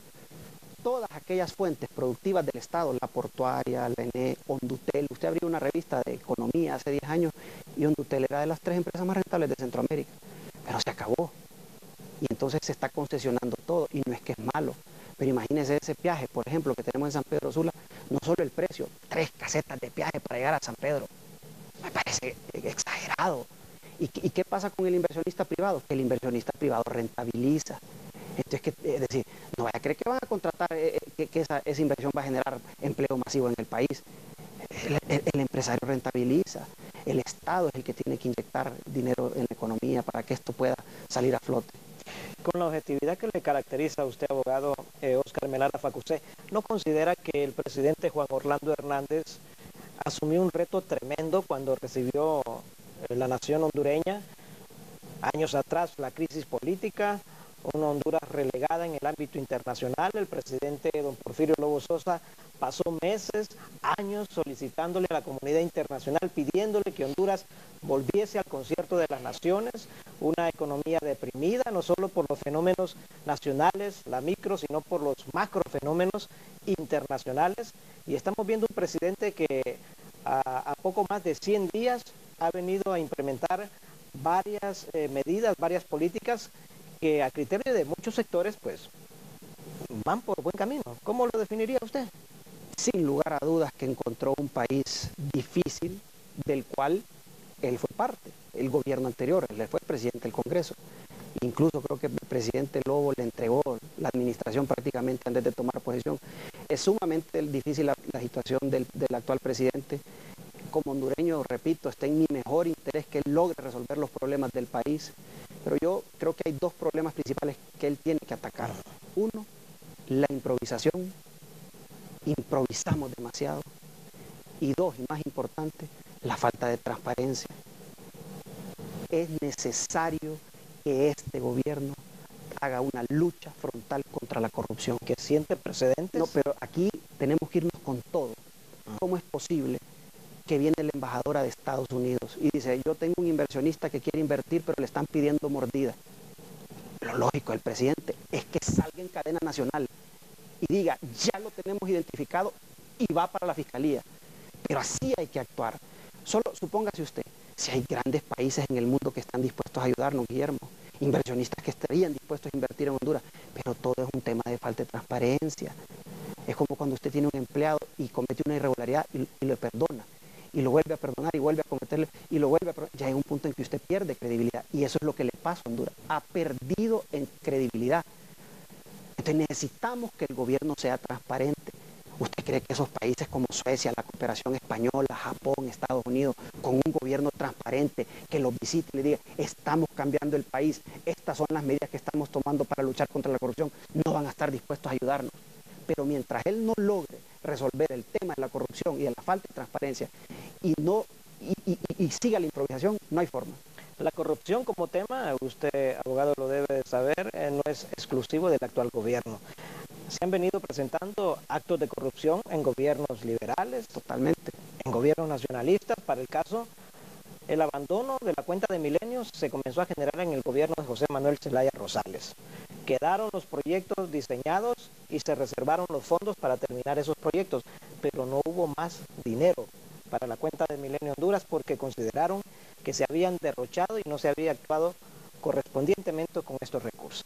Todas aquellas fuentes productivas del Estado, la portuaria, la ENE, Hondutel, usted abrió una revista de economía hace 10 años y Hondutel era de las 3 empresas más rentables de Centroamérica, pero se acabó. Y entonces se está concesionando todo, y no es que es malo. Pero imagínense ese peaje, por ejemplo, que tenemos en San Pedro Sula, no solo el precio, 3 casetas de peaje para llegar a San Pedro. Me parece exagerado. ¿Y qué pasa con el inversionista privado? Que el inversionista privado rentabiliza. Entonces, es decir, no vaya a creer que van a contratar, que esa inversión va a generar empleo masivo en el país. El empresario rentabiliza. El Estado es el que tiene que inyectar dinero en la economía para que esto pueda salir a flote. Con la objetividad que le caracteriza a usted, abogado Oscar Melara Facusé, ¿no considera que el presidente Juan Orlando Hernández asumió un reto tremendo cuando recibió la nación hondureña? Años atrás, la crisis política, una Honduras relegada en el ámbito internacional. El presidente don Porfirio Lobo Sosa pasó meses, años solicitándole a la comunidad internacional, pidiéndole que Honduras volviese al concierto de las naciones, una economía deprimida, no solo por los fenómenos nacionales, la micro, sino por los macro fenómenos internacionales. Y estamos viendo un presidente que a poco más de 100 días ha venido a implementar varias medidas, varias políticas que a criterio de muchos sectores pues van por buen camino. ¿Cómo lo definiría usted? Sin lugar a dudas que encontró un país difícil del cual él fue parte, el gobierno anterior, él fue presidente del Congreso. Incluso creo que el presidente Lobo le entregó la administración prácticamente antes de tomar posesión. Es sumamente difícil la situación del actual presidente. Como hondureño, repito, está en mi mejor interés que él logre resolver los problemas del país. Pero yo creo que hay dos problemas principales que él tiene que atacar. Uno, la improvisación. Improvisamos demasiado. Y dos, y más importante, la falta de transparencia. Es necesario que este gobierno haga una lucha frontal contra la corrupción. ¿Que siente precedentes? No, pero aquí tenemos que irnos con todo. ¿Cómo es posible que viene la embajadora de Estados Unidos y dice, yo tengo un inversionista que quiere invertir, pero le están pidiendo mordida? Lo lógico del presidente es que salga en cadena nacional y diga, ya lo tenemos identificado y va para la fiscalía. Pero así hay que actuar. Solo supóngase usted, si hay grandes países en el mundo que están dispuestos a ayudarnos, Guillermo, inversionistas que estarían dispuestos a invertir en Honduras, pero todo es un tema de falta de transparencia. Es como cuando usted tiene un empleado y comete una irregularidad y lo perdona, y lo vuelve a perdonar y vuelve a cometerlo y lo vuelve a perdonar. Ya hay un punto en que usted pierde credibilidad, y eso es lo que le pasa a Honduras. Ha perdido en credibilidad. Entonces necesitamos que el gobierno sea transparente. ¿Usted cree que esos países como Suecia, la cooperación española, Japón, Estados Unidos, con un gobierno transparente, que los visite y le diga, estamos cambiando el país, estas son las medidas que estamos tomando para luchar contra la corrupción, no van a estar dispuestos a ayudarnos? Pero mientras él no logre resolver el tema de la corrupción y de la falta de transparencia y siga la improvisación, no hay forma. La corrupción como tema, usted, abogado, lo debe saber, no es exclusivo del actual gobierno. Se han venido presentando actos de corrupción en gobiernos liberales, totalmente, en gobiernos nacionalistas. Para el caso, el abandono de la cuenta de milenios se comenzó a generar en el gobierno de José Manuel Zelaya Rosales. Quedaron los proyectos diseñados y se reservaron los fondos para terminar esos proyectos, pero no hubo más dinero para la cuenta de Milenio Honduras porque consideraron que se habían derrochado y no se había actuado correspondientemente con estos recursos.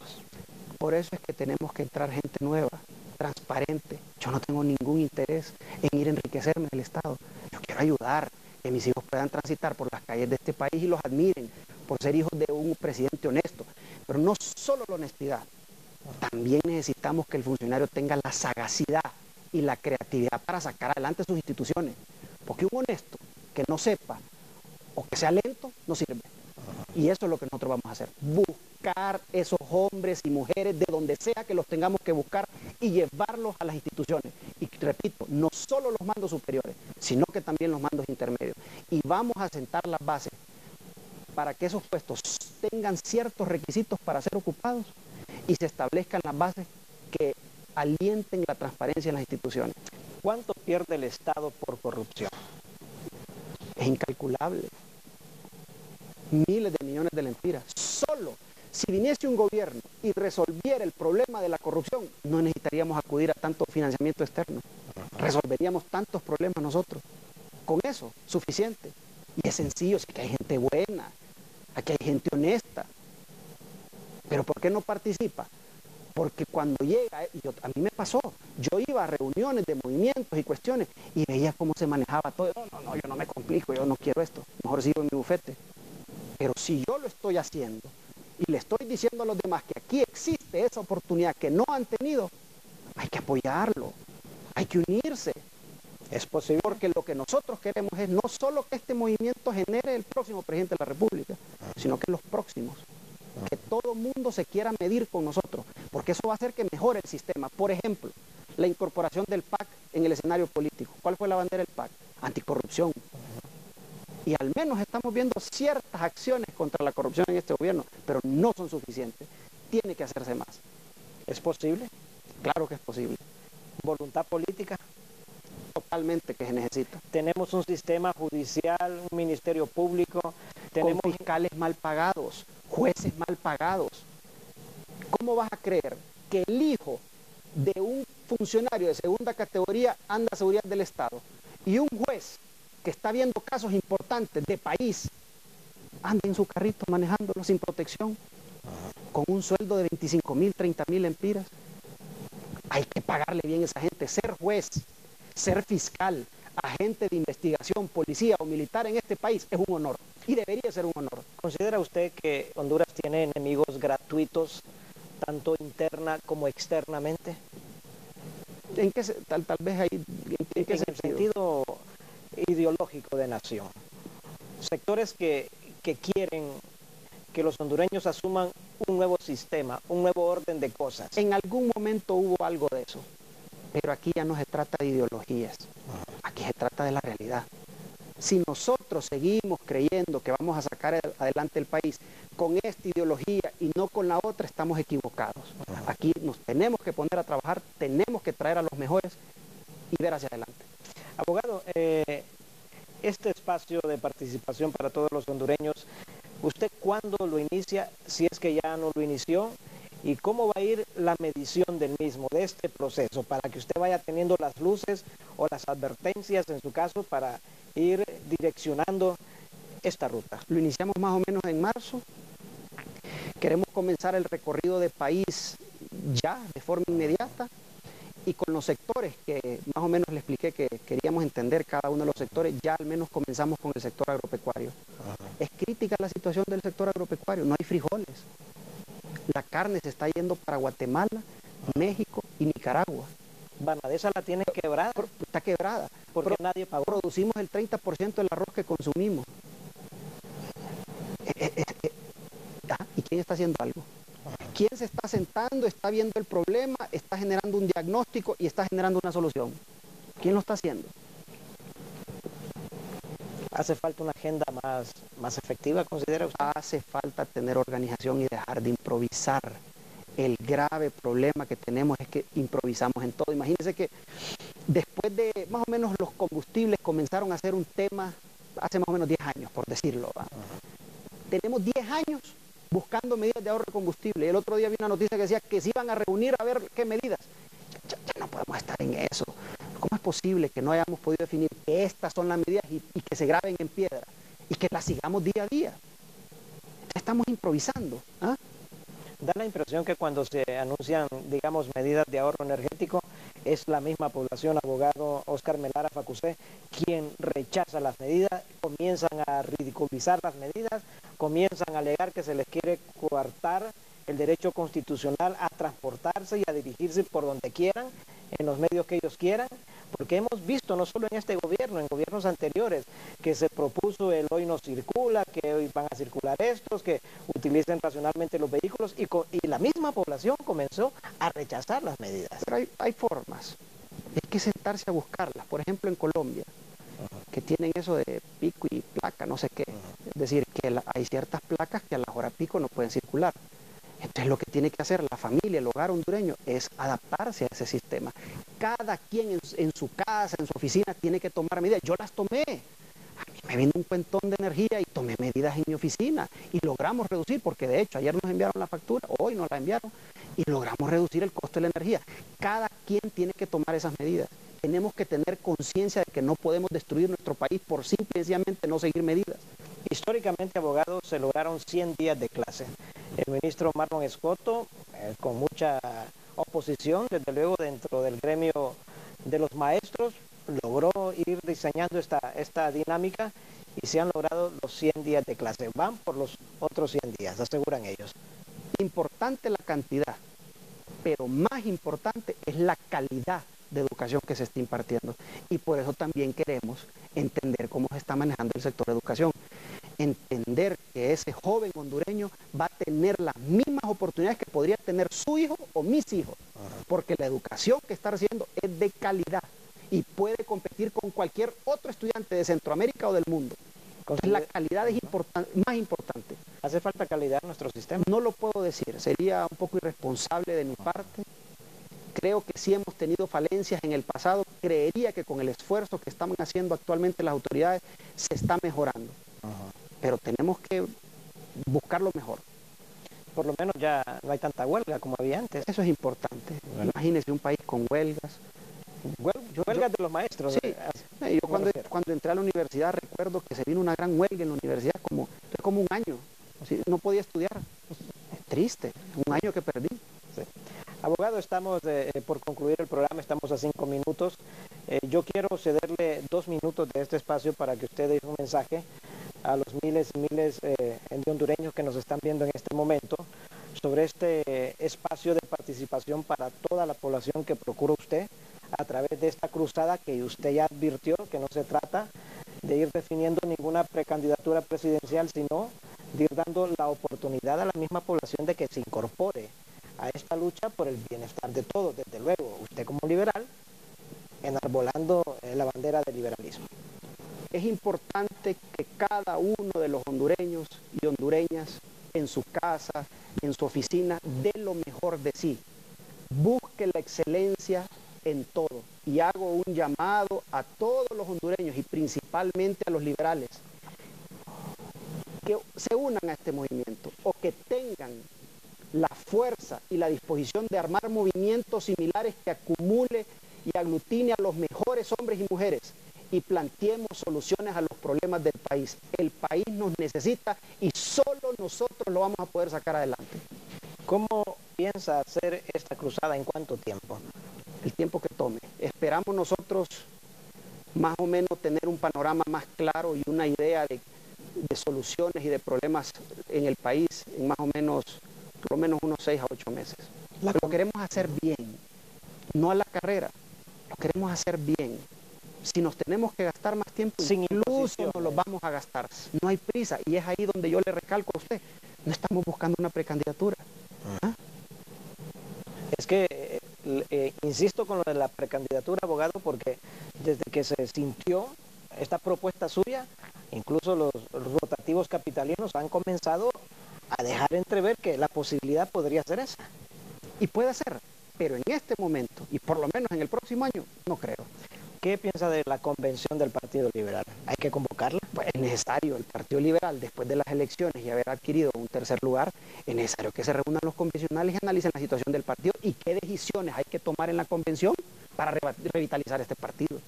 Por eso es que tenemos que entrar gente nueva, transparente. Yo no tengo ningún interés en ir a enriquecerme del Estado. Yo quiero ayudar, que mis hijos puedan transitar por las calles de este país y los admiren por ser hijos de un presidente honesto. Pero no solo la honestidad, también necesitamos que el funcionario tenga la sagacidad y la creatividad para sacar adelante sus instituciones. Porque un honesto que no sepa o que sea lento no sirve. Y eso es lo que nosotros vamos a hacer. Buscar esos hombres y mujeres de donde sea que los tengamos que buscar y llevarlos a las instituciones. Y repito, no solo los mandos superiores, sino que también los mandos intermedios. Y vamos a sentar las bases para que esos puestos tengan ciertos requisitos para ser ocupados y se establezcan las bases que alienten la transparencia en las instituciones. ¿Cuánto pierde el Estado por corrupción? Es incalculable. Miles de millones de lempiras. Solo si viniese un gobierno y resolviera el problema de la corrupción, no necesitaríamos acudir a tanto financiamiento externo. Resolveríamos tantos problemas nosotros. Con eso, suficiente. Y es sencillo, si que hay gente buena, aquí hay gente honesta. Pero ¿por qué no participa? Porque cuando llega, a mí me pasó, yo iba a reuniones de movimientos y cuestiones y veía cómo se manejaba todo. No, yo no me complico, yo no quiero esto, mejor sigo en mi bufete. Pero si yo lo estoy haciendo y le estoy diciendo a los demás que aquí existe esa oportunidad que no han tenido, hay que apoyarlo, hay que unirse. Es posible, porque lo que nosotros queremos es no solo que este movimiento genere el próximo presidente de la República, sino que los próximos. Que todo mundo se quiera medir con nosotros, porque eso va a hacer que mejore el sistema. Por ejemplo, la incorporación del PAC en el escenario político. ¿Cuál fue la bandera del PAC? Anticorrupción. Y al menos estamos viendo ciertas acciones contra la corrupción en este gobierno, pero no son suficientes. Tiene que hacerse más. ¿Es posible? Claro que es posible. ¿Voluntad política? Totalmente que se necesita. Tenemos un sistema judicial, un ministerio público, tenemos con fiscales mal pagados, jueces mal pagados. ¿Cómo vas a creer que el hijo de un funcionario de segunda categoría anda a seguridad del Estado y un juez que está viendo casos importantes de país anda en su carrito manejándolo sin protección, con un sueldo de 25.000, 30.000 empiras? Hay que pagarle bien a esa gente. Ser juez, ser fiscal, agente de investigación, policía o militar en este país es un honor y debería ser un honor. ¿Considera usted que Honduras tiene enemigos gratuitos, tanto interna como externamente? ¿En qué tal vez ahí? ¿En qué en el sentido ideológico de nación? Sectores que quieren que los hondureños asuman un nuevo sistema, un nuevo orden de cosas. En algún momento hubo algo de eso, pero aquí ya no se trata de ideologías, aquí se trata de la realidad. Si nosotros seguimos creyendo que vamos a sacar adelante el país con esta ideología y no con la otra, estamos equivocados. Aquí nos tenemos que poner a trabajar, tenemos que traer a los mejores y ver hacia adelante. Abogado, este espacio de participación para todos los hondureños, ¿usted cuándo lo inicia, si es que ya no lo inició? ¿Y cómo va a ir la medición del mismo, de este proceso, para que usted vaya teniendo las luces o las advertencias, en su caso, para ir direccionando esta ruta? Lo iniciamos más o menos en marzo. Queremos comenzar el recorrido de país ya, de forma inmediata, y con los sectores que más o menos le expliqué que queríamos entender cada uno de los sectores, ya al menos comenzamos con el sector agropecuario. Es crítica la situación del sector agropecuario, no hay frijoles. La carne se está yendo para Guatemala, México y Nicaragua. Banadesa la tiene quebrada. Está quebrada. Porque nadie pagó. Producimos el 30% del arroz que consumimos. ¿Y quién está haciendo algo? ¿Quién se está sentando, está viendo el problema, está generando un diagnóstico y está generando una solución? ¿Quién lo está haciendo? ¿Hace falta una agenda más efectiva, considera usted? Hace falta tener organización y dejar de improvisar. El grave problema que tenemos es que improvisamos en todo. Imagínense que después de más o menos los combustibles comenzaron a ser un tema hace más o menos 10 años, por decirlo. Tenemos 10 años buscando medidas de ahorro de combustible. El otro día vi una noticia que decía que se iban a reunir a ver qué medidas. Ya no podemos estar en eso. ¿Cómo es posible que no hayamos podido definir que estas son las medidas y que se graben en piedra y que las sigamos día a día? Estamos improvisando. Da la impresión que cuando se anuncian, digamos, medidas de ahorro energético, es la misma población, abogado Oscar Melara Facusé, quien rechaza las medidas, comienzan a ridiculizar las medidas, comienzan a alegar que se les quiere coartar el derecho constitucional a transportarse y a dirigirse por donde quieran, en los medios que ellos quieran, porque hemos visto no solo en este gobierno, en gobiernos anteriores, que se propuso el hoy no circula, que hoy van a circular estos, que utilicen racionalmente los vehículos, y la misma población comenzó a rechazar las medidas. Pero hay formas, hay que sentarse a buscarlas. Por ejemplo, en Colombia, que tienen eso de pico y placa, no sé qué. Es decir, que hay ciertas placas que a la hora pico no pueden circular. Entonces lo que tiene que hacer la familia, el hogar hondureño, es adaptarse a ese sistema. Cada quien en su casa, en su oficina, tiene que tomar medidas. Yo las tomé. A mí me vino un cuentón de energía y tomé medidas en mi oficina. Y logramos reducir, porque de hecho ayer nos enviaron la factura, hoy nos la enviaron, y logramos reducir el costo de la energía. Cada quien tiene que tomar esas medidas. Tenemos que tener conciencia de que no podemos destruir nuestro país por simple y sencillamente no seguir medidas. Históricamente, abogados, se lograron 100 días de clase. El ministro Marlon Escoto, con mucha oposición, desde luego dentro del gremio de los maestros, logró ir diseñando esta dinámica y se han logrado los 100 días de clase. Van por los otros 100 días, aseguran ellos. Importante la cantidad, pero más importante es la calidad de educación que se está impartiendo. Y por eso también queremos entender cómo se está manejando el sector de educación. Entender que ese joven hondureño va a tener las mismas oportunidades que podría tener su hijo o mis hijos, porque la educación que está recibiendo es de calidad y puede competir con cualquier otro estudiante de Centroamérica o del mundo. Entonces la calidad es más importante. ¿Hace falta calidad en nuestro sistema? No lo puedo decir, sería un poco irresponsable de mi parte. Creo que sí hemos tenido falencias en el pasado. Creería que con el esfuerzo que están haciendo actualmente las autoridades se está mejorando. Pero tenemos que buscar lo mejor. Por lo menos ya no hay tanta huelga como había antes. Eso es importante. Bueno. Imagínese un país con huelgas. Huelgas de los maestros. Sí, yo cuando entré a la universidad recuerdo que se vino una gran huelga en la universidad, como un año. ¿Sí? No podía estudiar. Es triste, un año que perdí. Sí. Abogado, estamos por concluir el programa, estamos a 5 minutos. Yo quiero cederle 2 minutos de este espacio para que usted dé un mensaje a los miles y miles de hondureños que nos están viendo en este momento sobre este espacio de participación para toda la población que procura usted a través de esta cruzada que usted ya advirtió que no se trata de ir definiendo ninguna precandidatura presidencial, sino de ir dando la oportunidad a la misma población de que se incorpore a esta lucha por el bienestar de todos. Desde luego, usted como liberal, enarbolando la bandera del liberalismo. Es importante que cada uno de los hondureños y hondureñas en su casa, en su oficina, dé lo mejor de sí. Busque la excelencia en todo. Y hago un llamado a todos los hondureños y principalmente a los liberales que se unan a este movimiento o que tengan la fuerza y la disposición de armar movimientos similares que acumule y aglutine a los mejores hombres y mujeres y planteemos soluciones a los problemas del país. El país nos necesita y solo nosotros lo vamos a poder sacar adelante. ¿Cómo piensa hacer esta cruzada? ¿En cuánto tiempo? El tiempo que tome. Esperamos nosotros más o menos tener un panorama más claro y una idea de soluciones y de problemas en el país en más o menos, por lo menos unos 6 a 8 meses. Lo queremos hacer bien, no a la carrera, lo queremos hacer bien. Si nos tenemos que gastar más tiempo, incluso nos lo vamos a gastar. No hay prisa y es ahí donde yo le recalco a usted, no estamos buscando una precandidatura. ¿Ah? Es que insisto con lo de la precandidatura, abogado, porque desde que se sintió esta propuesta suya, incluso los rotativos capitalinos han comenzado a dejar entrever que la posibilidad podría ser esa. Y puede ser, pero en este momento, y por lo menos en el próximo año, no creo. ¿Qué piensa de la convención del Partido Liberal? ¿Hay que convocarla? Pues es necesario. El Partido Liberal, después de las elecciones y haber adquirido un tercer lugar, es necesario que se reúnan los convencionales y analicen la situación del partido y qué decisiones hay que tomar en la convención para revitalizar este partido.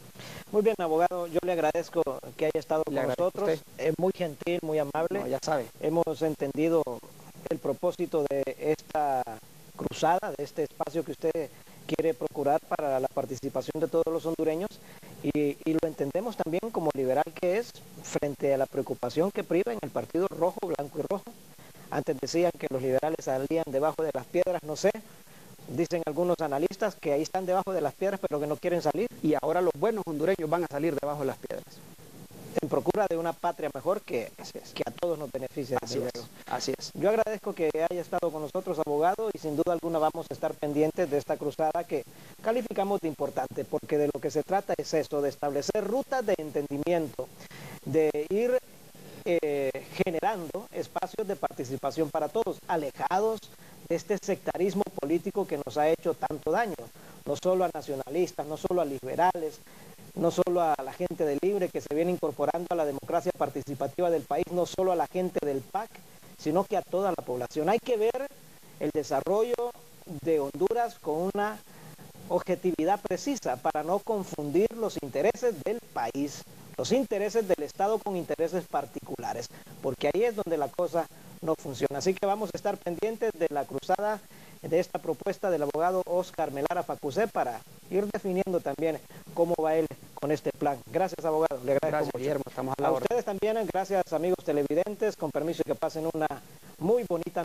Muy bien, abogado, yo le agradezco que haya estado con nosotros. Es muy gentil, muy amable. No, ya sabe. Hemos entendido el propósito de esta cruzada, de este espacio que usted quiere procurar para la participación de todos los hondureños y lo entendemos también como liberal que es frente a la preocupación que priva en el partido rojo, blanco y rojo. Antes decían que los liberales salían debajo de las piedras, no sé, dicen algunos analistas que ahí están debajo de las piedras pero que no quieren salir. Y ahora los buenos hondureños van a salir debajo de las piedras. En procura de una patria mejor que a todos nos beneficie. Así es. Yo agradezco que haya estado con nosotros, abogado, y sin duda alguna vamos a estar pendientes de esta cruzada que calificamos de importante, porque de lo que se trata es esto, de establecer rutas de entendimiento, de ir generando espacios de participación para todos, alejados de este sectarismo político que nos ha hecho tanto daño, no solo a nacionalistas, no solo a liberales, no solo a la gente de Libre que se viene incorporando a la democracia participativa del país, no solo a la gente del PAC, sino que a toda la población. Hay que ver el desarrollo de Honduras con una objetividad precisa para no confundir los intereses del país, los intereses del Estado con intereses particulares, porque ahí es donde la cosa no funciona. Así que vamos a estar pendientes de la cruzada de esta propuesta del abogado Oscar Melara Facusé para ir definiendo también cómo va él con este plan. Gracias, abogado. Le agradezco Gracias, mucho. Guillermo. Estamos a la A orden. ustedes también, gracias, amigos televidentes. Con permiso y que pasen una muy bonita